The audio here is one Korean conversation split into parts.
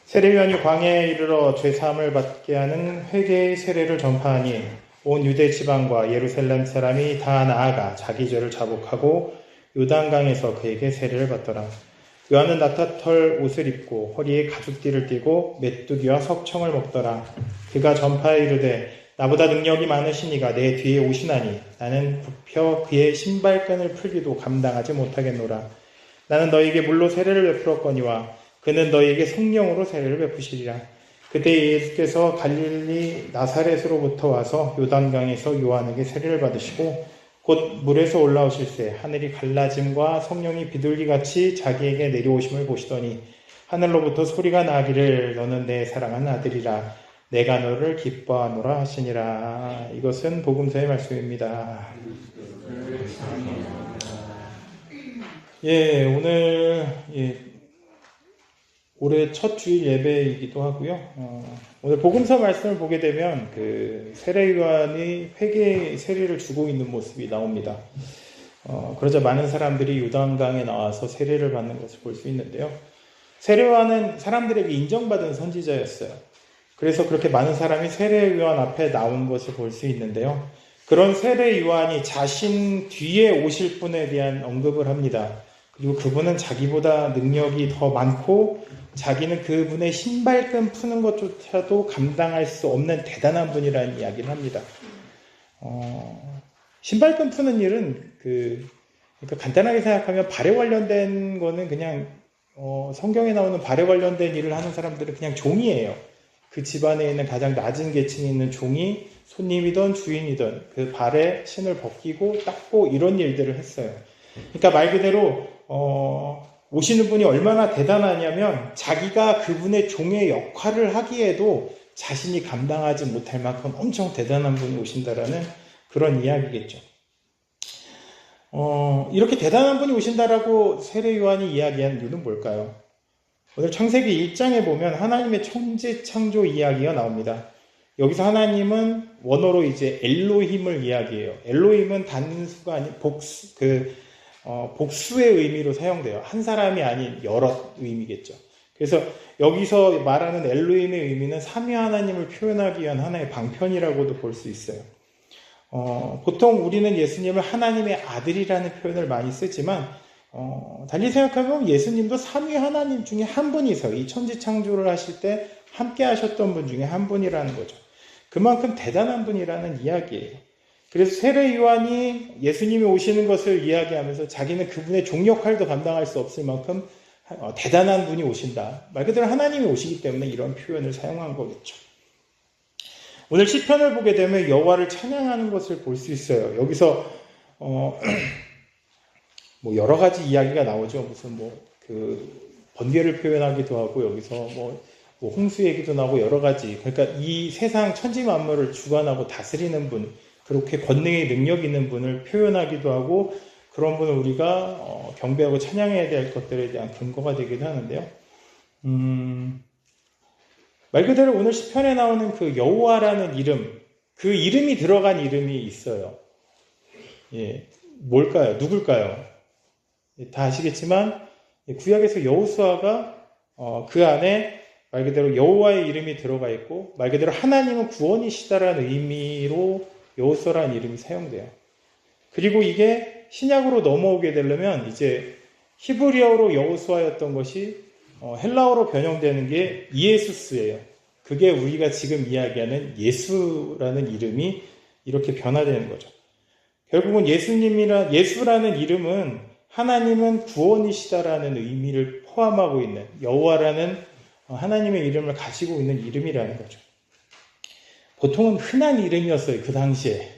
세례요한이 광야에 이르러 죄사함을 받게 하는 회개의 세례를 전파하니 온 유대 지방과 예루살렘 사람이 다 나아가 자기 죄를 자복하고 요단강에서 그에게 세례를 받더라. 요한은 낙타털 옷을 입고 허리에 가죽띠를 띠고 메뚜기와 석청을 먹더라. 그가 전파에 이르되 나보다 능력이 많으시니가 내 뒤에 오시나니 나는 굽혀 그의 신발끈을 풀기도 감당하지 못하겠노라. 나는 너희에게 물로 세례를 베풀었거니와 그는 너희에게 성령으로 세례를 베푸시리라. 그때 예수께서 갈릴리 나사렛으로부터 와서 요단강에서 요한에게 세례를 받으시고 곧 물에서 올라오실새 하늘이 갈라짐과 성령이 비둘기같이 자기에게 내려오심을 보시더니 하늘로부터 소리가 나기를 너는 내 사랑하는 아들이라 내가 너를 기뻐하노라 하시니라. 이것은 복음서의 말씀입니다. 오늘 올해 첫 주일 예배이기도 하고요. 오늘 복음서 말씀을 보게 되면 그 세례요한이 회개 세례를 주고 있는 모습이 나옵니다. 그러자 많은 사람들이 요단강에 나와서 세례를 받는 것을 볼 수 있는데요. 세례요한은 사람들에게 인정받은 선지자였어요. 그래서 그렇게 많은 사람이 세례요한 앞에 나온 것을 볼 수 있는데요. 그런 세례요한이 자신 뒤에 오실 분에 대한 언급을 합니다. 그리고 그분은 자기보다 능력이 더 많고 자기는 그분의 신발끈 푸는 것조차도 감당할 수 없는 대단한 분이라는 이야기를 합니다. 신발끈 푸는 일은 그러니까 간단하게 생각하면 발에 관련된 거는 그냥 성경에 나오는 발에 관련된 일을 하는 사람들은 그냥 종이에요. 그 집안에 있는 가장 낮은 계층에 있는 종이 손님이든 주인이든 그 발에 신을 벗기고 닦고 이런 일들을 했어요. 그러니까 말 그대로 오시는 분이 얼마나 대단하냐면 자기가 그분의 종의 역할을 하기에도 자신이 감당하지 못할 만큼 엄청 대단한 분이 오신다라는 그런 이야기겠죠. 이렇게 대단한 분이 오신다라고 세례요한이 이야기한 이유는 뭘까요? 오늘 창세기 1장에 보면 하나님의 천지 창조 이야기가 나옵니다. 여기서 하나님은 원어로 이제 엘로힘을 이야기해요. 엘로힘은 단수가 아닌 복수의 의미로 사용돼요. 한 사람이 아닌 여러 의미겠죠. 그래서 여기서 말하는 엘로힘의 의미는 삼위 하나님을 표현하기 위한 하나의 방편이라고도 볼 수 있어요. 보통 우리는 예수님을 하나님의 아들이라는 표현을 많이 쓰지만 달리 생각하면 예수님도 삼위 하나님 중에 한 분이서 이 천지 창조를 하실 때 함께 하셨던 분 중에 한 분이라는 거죠. 그만큼 대단한 분이라는 이야기예요. 그래서 세례 요한이 예수님이 오시는 것을 이야기하면서 자기는 그분의 종 역할도 감당할 수 없을 만큼 대단한 분이 오신다. 말 그대로 하나님이 오시기 때문에 이런 표현을 사용한 거겠죠. 오늘 시편을 보게 되면 여호와를 찬양하는 것을 볼 수 있어요. 여기서 뭐 여러 가지 이야기가 나오죠. 무슨 번개를 표현하기도 하고 여기서 홍수 얘기도 나오고 여러 가지. 그러니까 이 세상 천지 만물을 주관하고 다스리는 분, 그렇게 권능의 능력 있는 분을 표현하기도 하고 그런 분을 우리가 경배하고 찬양해야 될 것들에 대한 근거가 되기도 하는데요. 말 그대로 오늘 시편에 나오는 그 여호와라는 이름, 그 이름이 들어간 이름이 있어요. 뭘까요? 누굴까요? 다 아시겠지만 구약에서 여호수아가 그 안에 말 그대로 여호와의 이름이 들어가 있고 말 그대로 하나님은 구원이시다라는 의미로 여호수아라는 이름이 사용돼요. 그리고 이게 신약으로 넘어오게 되려면 이제 히브리어로 여호수아였던 것이 헬라어로 변형되는 게 이에수스예요. 그게 우리가 지금 이야기하는 예수라는 이름이 이렇게 변화되는 거죠. 결국은 예수라는 이름은 하나님은 구원이시다라는 의미를 포함하고 있는 여호와라는 하나님의 이름을 가지고 있는 이름이라는 거죠. 보통은 흔한 이름이었어요. 그 당시에.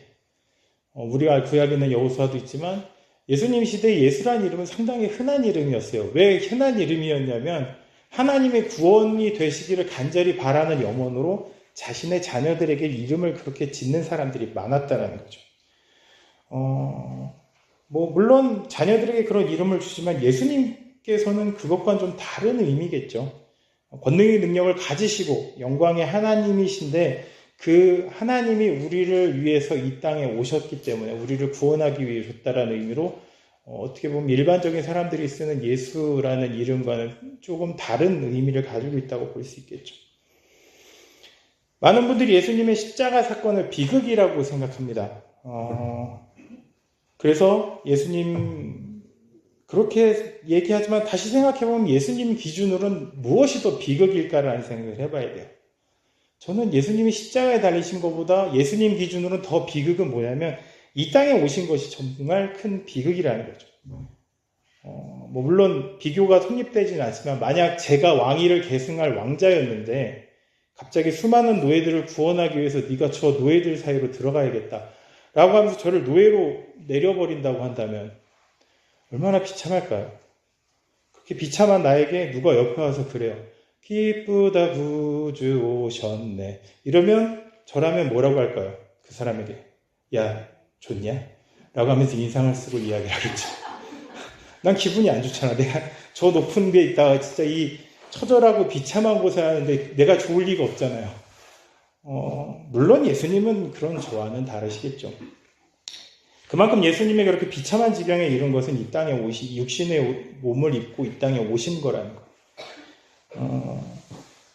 우리가 구약에 있는 여호수아도 있지만 예수님 시대에 예수라는 이름은 상당히 흔한 이름이었어요. 왜 흔한 이름이었냐면 하나님의 구원이 되시기를 간절히 바라는 염원으로 자신의 자녀들에게 이름을 그렇게 짓는 사람들이 많았다는 거죠. 물론 자녀들에게 그런 이름을 주지만 예수님께서는 그것과는 좀 다른 의미겠죠. 권능의 능력을 가지시고 영광의 하나님이신데 그 하나님이 우리를 위해서 이 땅에 오셨기 때문에 우리를 구원하기 위해 오셨다라는 의미로 어떻게 보면 일반적인 사람들이 쓰는 예수라는 이름과는 조금 다른 의미를 가지고 있다고 볼 수 있겠죠. 많은 분들이 예수님의 십자가 사건을 비극이라고 생각합니다. 그래서 예수님 그렇게 얘기하지만 다시 생각해보면 예수님 기준으로는 무엇이 더 비극일까라는 생각을 해봐야 돼요. 저는 예수님이 십자가에 달리신 것보다 예수님 기준으로는 더 비극은 뭐냐면 이 땅에 오신 것이 정말 큰 비극이라는 거죠. 물론 비교가 성립되지는 않지만 만약 제가 왕위를 계승할 왕자였는데 갑자기 수많은 노예들을 구원하기 위해서 네가 저 노예들 사이로 들어가야겠다 라고 하면서 저를 노예로 내려버린다고 한다면 얼마나 비참할까요? 그렇게 비참한 나에게 누가 옆에 와서 그래요. 기쁘다 구주 오셨네. 이러면 저라면 뭐라고 할까요? 그 사람에게 야 좋냐? 라고 하면서 인상을 쓰고 이야기를 하겠죠. 난 기분이 안 좋잖아. 내가 저 높은 데 있다가 진짜 이 처절하고 비참한 곳에 하는데 내가 좋을 리가 없잖아요. 물론 예수님은 그런 저와는 다르시겠죠. 그만큼 예수님이 그렇게 비참한 지경에 이른 것은 이 땅에 육신의 몸을 입고 이 땅에 오신 거라는 거예요.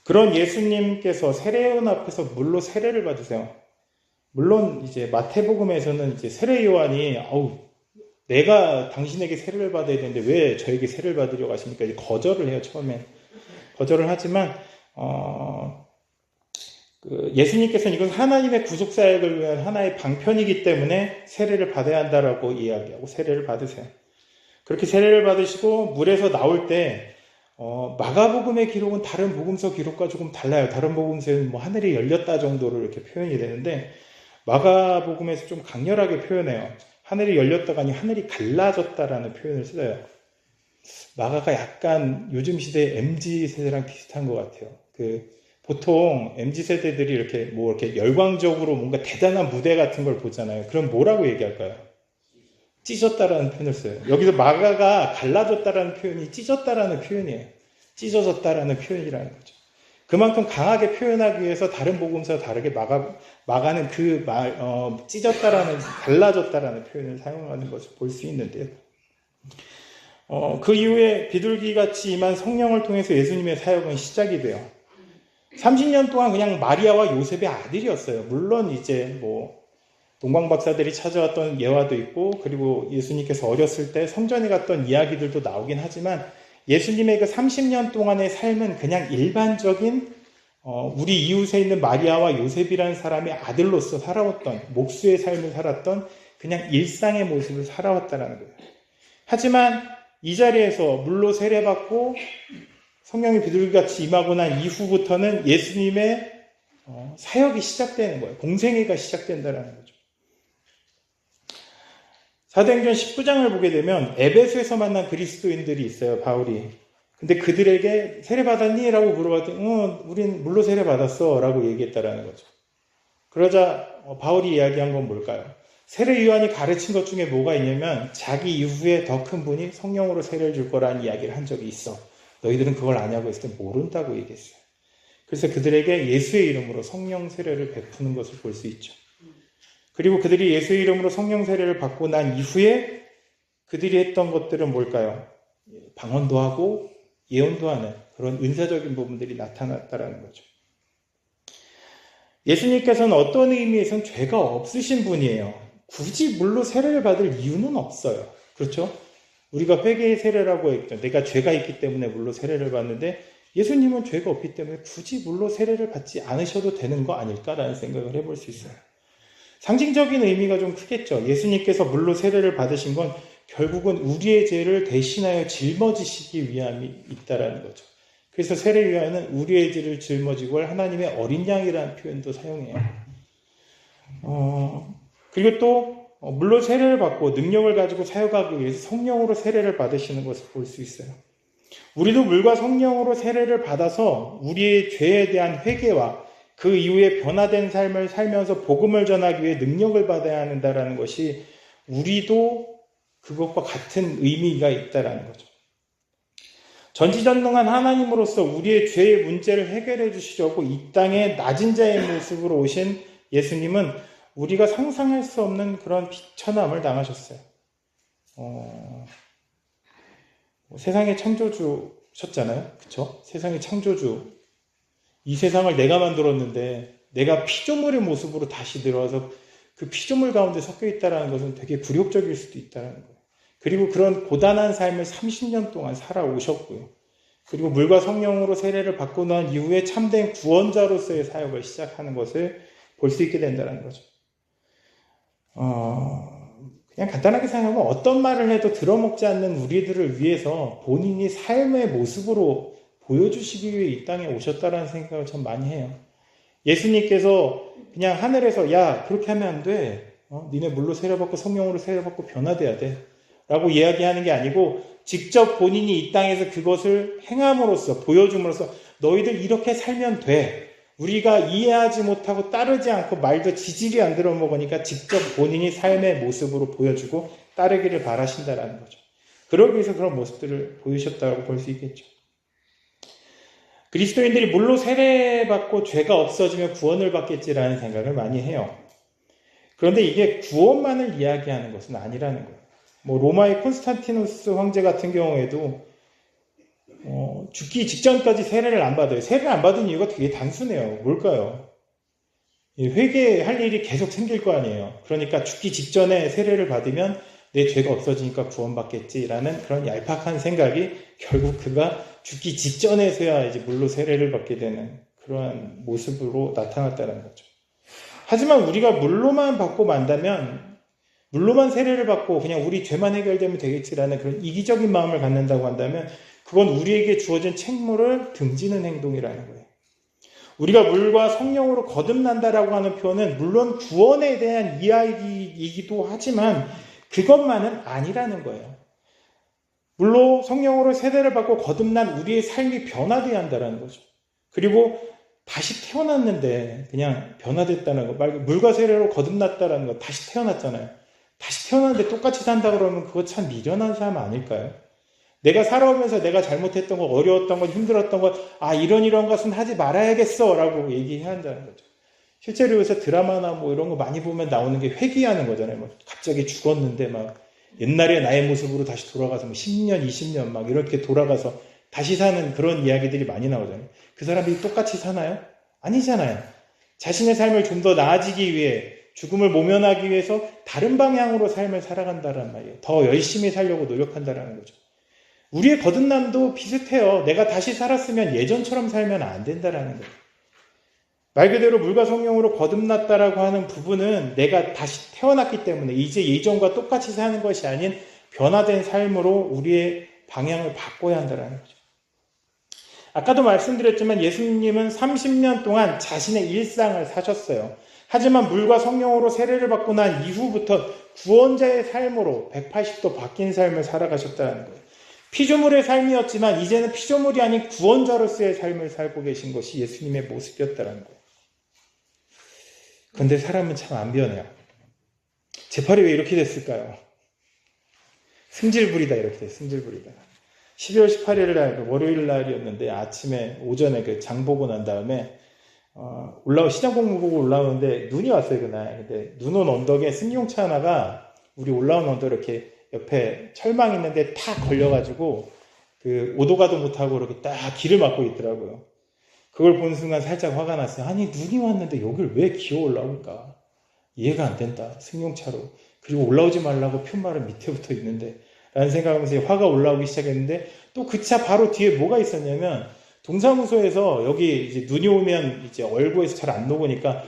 그런 예수님께서 세례요한 앞에서 물로 세례를 받으세요. 물론 이제 마태복음에서는 이제 세례 요한이 내가 당신에게 세례를 받아야 되는데 왜 저에게 세례를 받으려고 하십니까? 이제 거절을 해요. 처음엔 거절을 하지만 예수님께서는 이건 하나님의 구속 사역을 위한 하나의 방편이기 때문에 세례를 받아야 한다라고 이야기하고 세례를 받으세요. 그렇게 세례를 받으시고 물에서 나올 때 마가복음의 기록은 다른 복음서 기록과 조금 달라요. 다른 복음서에는 뭐 하늘이 열렸다 정도로 이렇게 표현이 되는데 마가복음에서 좀 강렬하게 표현해요. 하늘이 열렸다가 아니 하늘이 갈라졌다라는 표현을 써요. 마가가 약간 요즘 시대 MZ세대랑 비슷한 것 같아요. 보통 MZ세대들이 이렇게 열광적으로 뭔가 대단한 무대 같은 걸 보잖아요. 그럼 뭐라고 얘기할까요? 찢었다라는 표현을 써요. 여기서 마가가 갈라졌다라는 표현이 찢었다라는 표현이에요. 찢어졌다라는 표현이라는 거죠. 그만큼 강하게 표현하기 위해서 다른 복음서와 다르게 마가는 찢었다라는, 갈라졌다라는 표현을 사용하는 것을 볼 수 있는데요. 그 이후에 비둘기같이 임한 성령을 통해서 예수님의 사역은 시작이 돼요. 30년 동안 그냥 마리아와 요셉의 아들이었어요. 물론 이제 동방박사들이 찾아왔던 예화도 있고, 그리고 예수님께서 어렸을 때 성전에 갔던 이야기들도 나오긴 하지만, 예수님의 그 30년 동안의 삶은 그냥 일반적인, 우리 이웃에 있는 마리아와 요셉이라는 사람의 아들로서 살아왔던, 목수의 삶을 살았던 그냥 일상의 모습을 살아왔다는 거예요. 하지만 이 자리에서 물로 세례받고 성령이 비둘기같이 임하고 난 이후부터는 예수님의 사역이 시작되는 거예요. 공생애가 시작된다는 거죠. 사도행전 19장을 보게 되면 에베소에서 만난 그리스도인들이 있어요. 바울이. 근데 그들에게 세례받았니? 라고 물어봤더니 우린 물로 세례받았어 라고 얘기했다라는 거죠. 그러자 바울이 이야기한 건 뭘까요? 세례 요한이 가르친 것 중에 뭐가 있냐면 자기 이후에 더 큰 분이 성령으로 세례를 줄 거라는 이야기를 한 적이 있어. 너희들은 그걸 아냐고 했을 때 모른다고 얘기했어요. 그래서 그들에게 예수의 이름으로 성령 세례를 베푸는 것을 볼 수 있죠. 그리고 그들이 예수의 이름으로 성령 세례를 받고 난 이후에 그들이 했던 것들은 뭘까요? 방언도 하고 예언도 하는 그런 은사적인 부분들이 나타났다는 거죠. 예수님께서는 어떤 의미에서는 죄가 없으신 분이에요. 굳이 물로 세례를 받을 이유는 없어요. 그렇죠? 우리가 회개의 세례라고 했죠. 내가 죄가 있기 때문에 물로 세례를 받는데 예수님은 죄가 없기 때문에 굳이 물로 세례를 받지 않으셔도 되는 거 아닐까라는 생각을 해볼 수 있어요. 상징적인 의미가 좀 크겠죠. 예수님께서 물로 세례를 받으신 건 결국은 우리의 죄를 대신하여 짊어지시기 위함이 있다라는 거죠. 그래서 세례 요한은 우리의 죄를 짊어지고 할 하나님의 어린 양이라는 표현도 사용해요. 그리고 또 물로 세례를 받고 능력을 가지고 사역하기 위해서 성령으로 세례를 받으시는 것을 볼 수 있어요. 우리도 물과 성령으로 세례를 받아서 우리의 죄에 대한 회개와 그 이후에 변화된 삶을 살면서 복음을 전하기 위해 능력을 받아야 한다는 것이 우리도 그것과 같은 의미가 있다는 거죠. 전지전능한 하나님으로서 우리의 죄의 문제를 해결해 주시려고 이 땅에 낮은 자의 모습으로 오신 예수님은 우리가 상상할 수 없는 그런 비천함을 당하셨어요. 세상의 창조주셨잖아요. 그쵸? 세상의 창조주. 이 세상을 내가 만들었는데 내가 피조물의 모습으로 다시 들어와서 그 피조물 가운데 섞여 있다는 것은 되게 굴욕적일 수도 있다는 거예요. 그리고 그런 고단한 삶을 30년 동안 살아오셨고요. 그리고 물과 성령으로 세례를 받고 난 이후에 참된 구원자로서의 사역을 시작하는 것을 볼 수 있게 된다는 거죠. 그냥 간단하게 생각하면 어떤 말을 해도 들어먹지 않는 우리들을 위해서 본인이 삶의 모습으로 보여주시기 위해 이 땅에 오셨다라는 생각을 참 많이 해요. 예수님께서 그냥 하늘에서 야 그렇게 하면 안 돼. 니네 물로 세례받고 성령으로 세례받고 변화돼야 돼. 라고 이야기하는 게 아니고 직접 본인이 이 땅에서 그것을 행함으로써 보여줌으로써 너희들 이렇게 살면 돼. 우리가 이해하지 못하고 따르지 않고 말도 지질이 안 들어먹으니까 직접 본인이 삶의 모습으로 보여주고 따르기를 바라신다라는 거죠. 그러기 위해서 그런 모습들을 보이셨다고 볼 수 있겠죠. 그리스도인들이 물로 세례받고 죄가 없어지면 구원을 받겠지라는 생각을 많이 해요. 그런데 이게 구원만을 이야기하는 것은 아니라는 거예요. 로마의 콘스탄티누스 황제 같은 경우에도 죽기 직전까지 세례를 안 받아요. 세례를 안 받은 이유가 되게 단순해요. 뭘까요? 회개할 일이 계속 생길 거 아니에요. 그러니까 죽기 직전에 세례를 받으면 내 죄가 없어지니까 구원받겠지라는 그런 얄팍한 생각이 결국 그가 죽기 직전에서야 이제 물로 세례를 받게 되는 그러한 모습으로 나타났다는 거죠. 하지만 우리가 물로만 받고 만다면 물로만 세례를 받고 그냥 우리 죄만 해결되면 되겠지라는 그런 이기적인 마음을 갖는다고 한다면 그건 우리에게 주어진 책무를 등지는 행동이라는 거예요. 우리가 물과 성령으로 거듭난다라고 하는 표현은 물론 구원에 대한 이야기이기도 하지만 그것만은 아니라는 거예요. 물로 성령으로 세례를 받고 거듭난 우리의 삶이 변화되어야 한다는 거죠. 그리고 다시 태어났는데 그냥 변화됐다는 거, 물과 세례로 거듭났다는 거, 다시 태어났잖아요. 다시 태어났는데 똑같이 산다 그러면 그거 참 미련한 삶 아닐까요? 내가 살아오면서 내가 잘못했던 거, 어려웠던 것, 힘들었던 것, 이런 것은 하지 말아야겠어 라고 얘기해야 한다는 거죠. 실제로 요새 드라마나 이런 거 많이 보면 나오는 게 회귀하는 거잖아요. 갑자기 죽었는데 옛날에 나의 모습으로 다시 돌아가서 10년, 20년 이렇게 돌아가서 다시 사는 그런 이야기들이 많이 나오잖아요. 그 사람들이 똑같이 사나요? 아니잖아요. 자신의 삶을 좀 더 나아지기 위해 죽음을 모면하기 위해서 다른 방향으로 삶을 살아간다는 말이에요. 더 열심히 살려고 노력한다는 거죠. 우리의 거듭남도 비슷해요. 내가 다시 살았으면 예전처럼 살면 안 된다는 거예요. 말 그대로 물과 성령으로 거듭났다라고 하는 부분은 내가 다시 태어났기 때문에 이제 예전과 똑같이 사는 것이 아닌 변화된 삶으로 우리의 방향을 바꿔야 한다는 거죠. 아까도 말씀드렸지만 예수님은 30년 동안 자신의 일상을 사셨어요. 하지만 물과 성령으로 세례를 받고 난 이후부터 구원자의 삶으로 180도 바뀐 삶을 살아가셨다는 거예요. 피조물의 삶이었지만 이제는 피조물이 아닌 구원자로서의 삶을 살고 계신 것이 예수님의 모습이었다는 거예요. 그런데 사람은 참 안 변해요. 제 팔이 왜 이렇게 됐을까요? 승질부리다 이렇게 돼요. 승질부리다. 12월 18일 날 월요일 날이었는데 아침에 오전에 그 장 보고 난 다음에 시장 공부 보고 올라오는데 눈이 왔어요 그날. 근데 눈 온 언덕에 승용차 하나가 우리 올라온 언덕 이렇게 옆에 철망 있는데 탁 걸려가지고 그 오도가도 못하고 이렇게 딱 길을 막고 있더라고요. 그걸 본 순간 살짝 화가 났어요. 아니 눈이 왔는데 여길 왜 기어 올라올까? 이해가 안 된다. 승용차로. 그리고 올라오지 말라고 표말은 밑에 붙어 있는데 라는 생각하면서 화가 올라오기 시작했는데 또 그 차 바로 뒤에 뭐가 있었냐면 동사무소에서 여기 이제 눈이 오면 이제 얼고에서 잘 안 녹으니까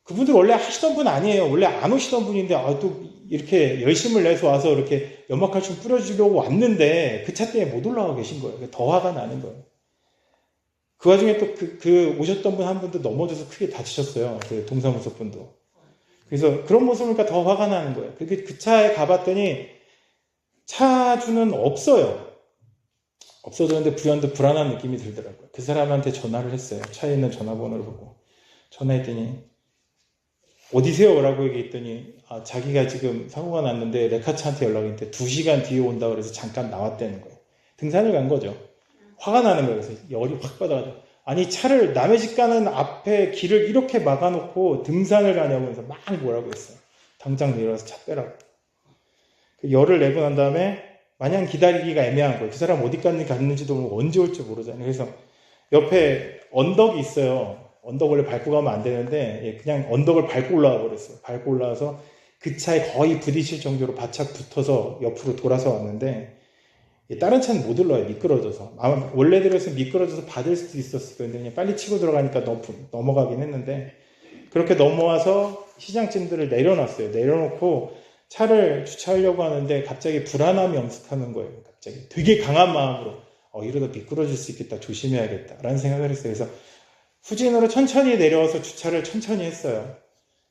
그분들 원래 하시던 분 아니에요. 원래 안 오시던 분인데 또 이렇게 열심을 내서 와서 이렇게 연막칼슘 뿌려주려고 왔는데 그 차 때문에 못 올라가 계신 거예요. 더 화가 나는 거예요. 그 와중에 또 그 오셨던 분 한 분도 넘어져서 크게 다치셨어요. 그 동사무소 분도. 그래서 그런 모습을 보니까 더 화가 나는 거예요. 그 차에 가봤더니 차주는 없어요. 없어졌는데 불안한 느낌이 들더라고요. 그 사람한테 전화를 했어요. 차에 있는 전화번호를 보고. 전화했더니 어디세요? 라고 얘기했더니 자기가 지금 사고가 났는데 레카차한테 연락이 있는데 2시간 뒤에 온다고 그래서 잠깐 나왔다는 거예요. 등산을 간 거죠. 화가 나는 거예요. 그래서 열이 확 받아가지고 아니 차를 남의 집 가는 앞에 길을 이렇게 막아놓고 등산을 가냐고 해서 막 뭐라고 했어요. 당장 내려와서 차 빼라고. 그 열을 내고 난 다음에 마냥 기다리기가 애매한 거예요. 그 사람 어디 갔는지도 모르고 언제 올지 모르잖아요. 그래서 옆에 언덕이 있어요. 언덕 원래 밟고 가면 안 되는데 그냥 언덕을 밟고 올라와 버렸어요. 밟고 올라와서 그 차에 거의 부딪힐 정도로 바짝 붙어서 옆으로 돌아서 왔는데 다른 차는 못 올라와요. 미끄러져서. 아마 원래대로였으면 미끄러져서 받을 수도 있었을 건데 그냥 빨리 치고 들어가니까 넘어가긴 했는데 그렇게 넘어와서 시장찜들을 내려놨어요. 내려놓고 차를 주차하려고 하는데 갑자기 불안함이 엄습하는 거예요. 갑자기 되게 강한 마음으로 이러다 미끄러질 수 있겠다. 조심해야겠다. 라는 생각을 했어요. 그래서 후진으로 천천히 내려와서 주차를 천천히 했어요.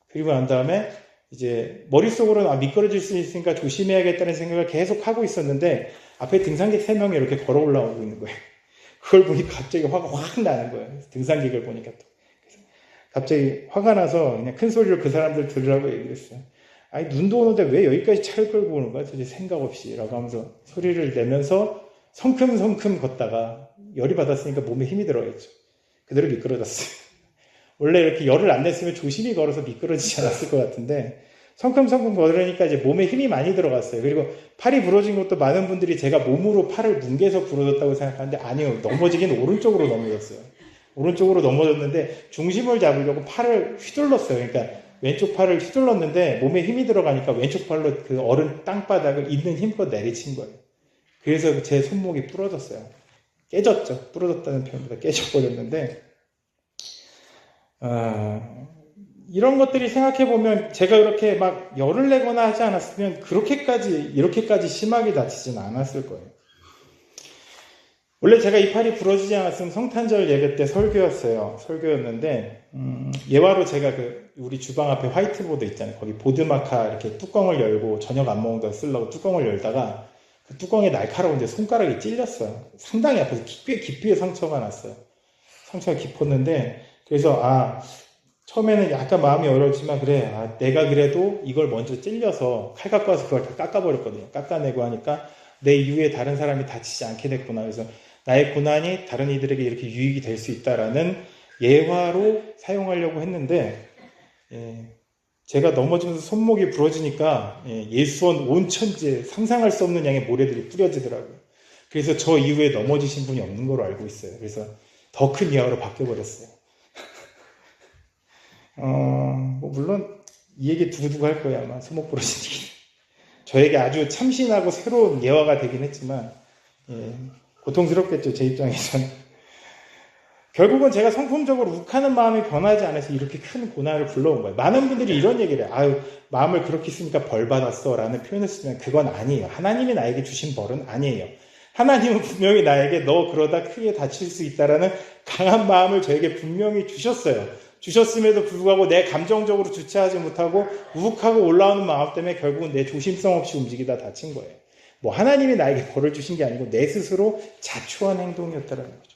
그리고 난 다음에 이제 머릿속으로는 미끄러질 수 있으니까 조심해야겠다는 생각을 계속 하고 있었는데 앞에 등산객 3명이 이렇게 걸어 올라오고 있는 거예요. 그걸 보니까 갑자기 화가 확 나는 거예요. 등산객을 보니까 또. 갑자기 화가 나서 그냥 큰 소리로 그 사람들 들으라고 얘기를 했어요. 아니 눈도 오는데 왜 여기까지 차를 끌고 오는 거야? 도대체 생각 없이 라고 하면서 소리를 내면서 성큼성큼 걷다가 열이 받았으니까 몸에 힘이 들어야죠. 그대로 미끄러졌어요. 원래 이렇게 열을 안 냈으면 조심히 걸어서 미끄러지지 않았을 것 같은데 성큼성큼 걸으니까 이제 몸에 힘이 많이 들어갔어요. 그리고 팔이 부러진 것도 많은 분들이 제가 몸으로 팔을 뭉개서 부러졌다고 생각하는데 아니요. 넘어지긴 오른쪽으로 넘어졌어요. 오른쪽으로 넘어졌는데 중심을 잡으려고 팔을 휘둘렀어요. 그러니까 왼쪽 팔을 휘둘렀는데 몸에 힘이 들어가니까 왼쪽 팔로 그 얼은 땅바닥을 있는 힘껏 내리친 거예요. 그래서 제 손목이 부러졌어요. 깨졌죠. 부러졌다는 표현보다 깨져버렸는데 이런 것들이 생각해보면 제가 그렇게 막 열을 내거나 하지 않았으면 이렇게까지 심하게 다치진 않았을 거예요. 원래 제가 이 팔이 부러지지 않았으면 성탄절 예배 때 설교였는데 예화로 제가 우리 주방 앞에 화이트보드 있잖아요. 거기 보드마카 이렇게 뚜껑을 열고 저녁 안 먹는 거 쓰려고 뚜껑을 열다가 그 뚜껑에 날카로운데 손가락이 찔렸어요. 상당히 아파서 꽤 깊이의 상처가 났어요. 상처가 깊었는데 그래서 처음에는 약간 마음이 어려웠지만 내가 그래도 이걸 먼저 찔려서 칼 갖고 와서 그걸 다 깎아버렸거든요. 깎아내고 하니까 내 이후에 다른 사람이 다치지 않게 됐구나. 그래서 나의 고난이 다른 이들에게 이렇게 유익이 될 수 있다라는 예화로 사용하려고 했는데 제가 넘어지면서 손목이 부러지니까 예수원 온 천지에 상상할 수 없는 양의 모래들이 뿌려지더라고요. 그래서 저 이후에 넘어지신 분이 없는 걸로 알고 있어요. 그래서 더 큰 예화로 바뀌어버렸어요. 물론 이 얘기 두고두고 할 거예요. 아마 손목 부러진 얘기. 저에게 아주 참신하고 새로운 예화가 되긴 했지만 고통스럽겠죠. 제 입장에서는. 결국은 제가 성품적으로 욱하는 마음이 변하지 않아서 이렇게 큰 고난을 불러온 거예요. 많은 분들이 이런 얘기를 해요. 마음을 그렇게 쓰니까 벌 받았어 라는 표현을 쓰면 그건 아니에요. 하나님이 나에게 주신 벌은 아니에요. 하나님은 분명히 나에게 너 그러다 크게 다칠 수 있다라는 강한 마음을 저에게 분명히 주셨어요. 주셨음에도 불구하고 내 감정적으로 주체하지 못하고 우욱하고 올라오는 마음 때문에 결국은 내 조심성 없이 움직이다 다친 거예요. 하나님이 나에게 벌을 주신 게 아니고 내 스스로 자초한 행동이었다는 거죠.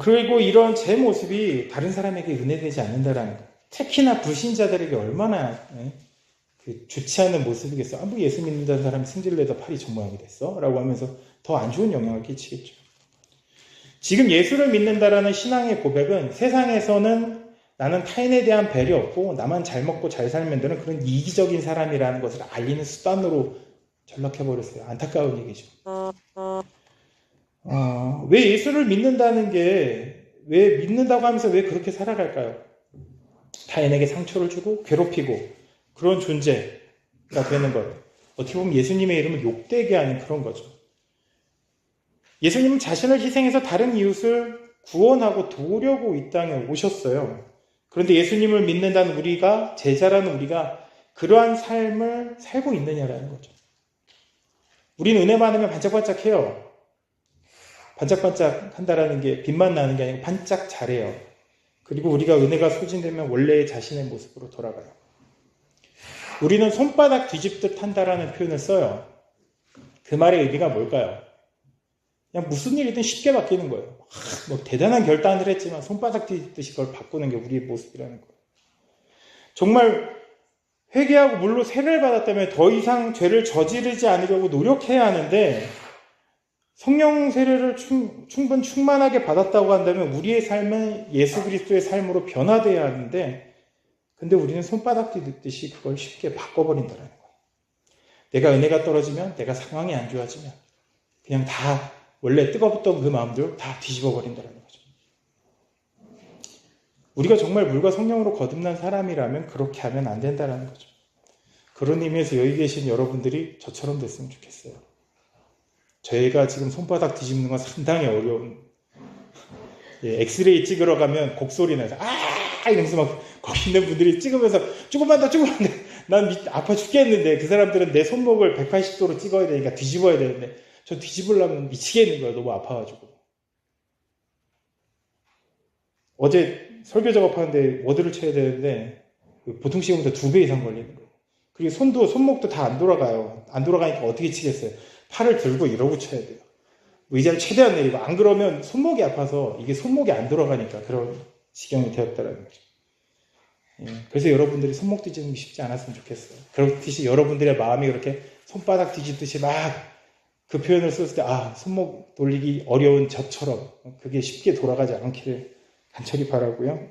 그리고 이런 제 모습이 다른 사람에게 은혜되지 않는다라는 거. 특히나 불신자들에게 얼마나 좋지 않은 모습이겠어. 예수 믿는다는 사람이 승질내다 팔이 저 모양이 됐어? 라고 하면서 더 안 좋은 영향을 끼치겠죠. 지금 예수를 믿는다라는 신앙의 고백은 세상에서는 나는 타인에 대한 배려 없고 나만 잘 먹고 잘 살면 되는 그런 이기적인 사람이라는 것을 알리는 수단으로 전락해버렸어요. 안타까운 얘기죠. 왜 예수를 믿는다는 게 왜 믿는다고 하면서 왜 그렇게 살아갈까요? 타인에게 상처를 주고 괴롭히고 그런 존재가 되는 것. 어떻게 보면 예수님의 이름을 욕되게 하는 그런 거죠. 예수님은 자신을 희생해서 다른 이웃을 구원하고 도우려고 이 땅에 오셨어요. 그런데 예수님을 믿는다는 우리가, 제자라는 우리가 그러한 삶을 살고 있느냐라는 거죠. 우리는 은혜 받으면 반짝반짝해요. 반짝반짝 한다라는 게 빛만 나는 게 아니고 반짝 잘해요. 그리고 우리가 은혜가 소진되면 원래의 자신의 모습으로 돌아가요. 우리는 손바닥 뒤집듯 한다라는 표현을 써요. 그 말의 의미가 뭘까요? 그냥 무슨 일이든 쉽게 바뀌는 거예요. 대단한 결단을 했지만 손바닥 뒤집듯이 그걸 바꾸는 게 우리의 모습이라는 거예요. 정말 회개하고 물로 세례를 받았다면 더 이상 죄를 저지르지 않으려고 노력해야 하는데 성령 세례를 충만하게 받았다고 한다면 우리의 삶은 예수 그리스도의 삶으로 변화되어야 하는데 근데 우리는 손바닥 뒤집듯이 그걸 쉽게 바꿔버린다는 거예요. 내가 은혜가 떨어지면, 내가 상황이 안 좋아지면 그냥 다 원래 뜨거웠던 그 마음들 다 뒤집어 버린다는 거죠. 우리가 정말 물과 성령으로 거듭난 사람이라면 그렇게 하면 안 된다는 거죠. 그런 의미에서 여기 계신 여러분들이 저처럼 됐으면 좋겠어요. 저희가 지금 손바닥 뒤집는 건 상당히 어려운, 엑스레이 찍으러 가면 곡소리 나서 이러면서 막 거기 있는 분들이 찍으면서 조금만 더 난 아파 죽겠는데 그 사람들은 내 손목을 180도로 찍어야 되니까 뒤집어야 되는데 저 뒤집으려면 미치겠는 거예요. 너무 아파가지고. 어제 설교 작업하는데 워드를 쳐야 되는데 보통 시간보다 2배 이상 걸리는 거예요. 그리고 손목도 다 안 돌아가요. 안 돌아가니까 어떻게 치겠어요? 팔을 들고 이러고 쳐야 돼요. 의자를 최대한 내리고, 안 그러면 손목이 아파서 이게 손목이 안 돌아가니까 그런 지경이 되었다는 거죠. 그래서 여러분들이 손목 뒤집는 게 쉽지 않았으면 좋겠어요. 그렇듯이 여러분들의 마음이 그렇게 손바닥 뒤집듯이 막 그 표현을 썼을 때 손목 돌리기 어려운 저처럼 그게 쉽게 돌아가지 않기를 간절히 바라고요.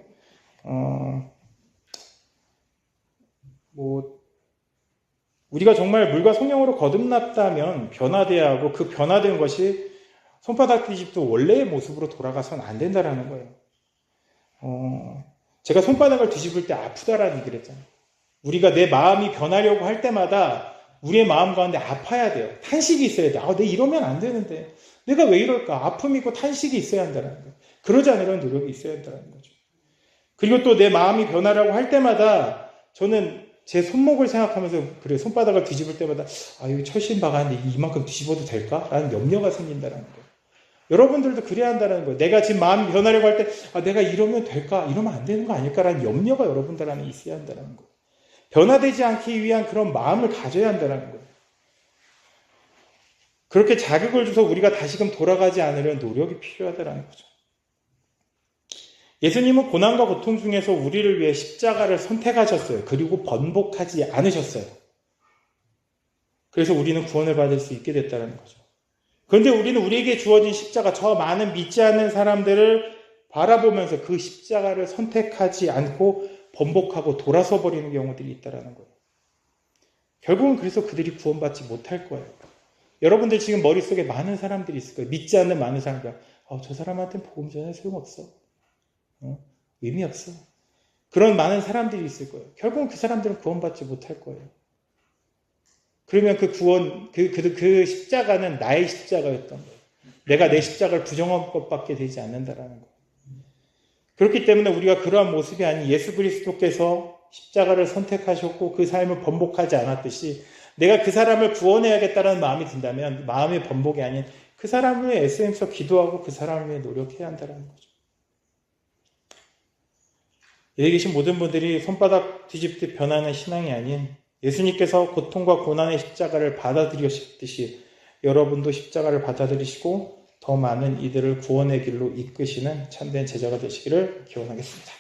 우리가 정말 물과 성령으로 거듭났다면 변화돼야 하고, 그 변화된 것이 손바닥 뒤집도 원래의 모습으로 돌아가서는 안 된다라는 거예요. 제가 손바닥을 뒤집을 때 아프다라는 얘기를 했잖아요. 우리가 내 마음이 변하려고 할 때마다 우리의 마음 가운데 아파야 돼요. 탄식이 있어야 돼. 내 이러면 안 되는데. 내가 왜 이럴까? 아픔이 있고 탄식이 있어야 한다는 거예요. 그러지 않으려면 노력이 있어야 한다는 거죠. 그리고 또 내 마음이 변하려고 할 때마다 저는 제 손목을 생각하면서 그래, 손바닥을 뒤집을 때마다 여기 철심 박았는데 이만큼 뒤집어도 될까? 라는 염려가 생긴다는 거예요. 여러분들도 그래야 한다는 거예요. 내가 지금 마음이 변하려고 할 때 내가 이러면 될까? 이러면 안 되는 거 아닐까라는 염려가 여러분들 안에 있어야 한다는 거예요. 변화되지 않기 위한 그런 마음을 가져야 한다는 거예요. 그렇게 자극을 줘서 우리가 다시금 돌아가지 않으려는 노력이 필요하다는 거죠. 예수님은 고난과 고통 중에서 우리를 위해 십자가를 선택하셨어요. 그리고 번복하지 않으셨어요. 그래서 우리는 구원을 받을 수 있게 됐다는 거죠. 그런데 우리는 우리에게 주어진 십자가, 저 많은 믿지 않는 사람들을 바라보면서 그 십자가를 선택하지 않고 번복하고 돌아서 버리는 경우들이 있다는 거예요. 결국은 그래서 그들이 구원받지 못할 거예요. 여러분들 지금 머릿속에 많은 사람들이 있을 거예요. 믿지 않는 많은 사람들. 저 사람한테는 복음 전해 소용없어. 의미 없어. 그런 많은 사람들이 있을 거예요. 결국은 그 사람들은 구원받지 못할 거예요. 그러면 그 구원, 그 십자가는 나의 십자가였던 거예요. 내가 내 십자가를 부정한 것밖에 되지 않는다라는 거예요. 그렇기 때문에 우리가 그러한 모습이 아닌 예수 그리스도께서 십자가를 선택하셨고 그 삶을 번복하지 않았듯이 내가 그 사람을 구원해야겠다는 마음이 든다면 마음의 번복이 아닌 그 사람을 위해 애쓰면서 기도하고 그 사람을 위해 노력해야 한다는 거죠. 여기 계신 모든 분들이 손바닥 뒤집듯 변하는 신앙이 아닌 예수님께서 고통과 고난의 십자가를 받아들이셨듯이 여러분도 십자가를 받아들이시고 더 많은 이들을 구원의 길로 이끄시는 참된 제자가 되시기를 기원하겠습니다.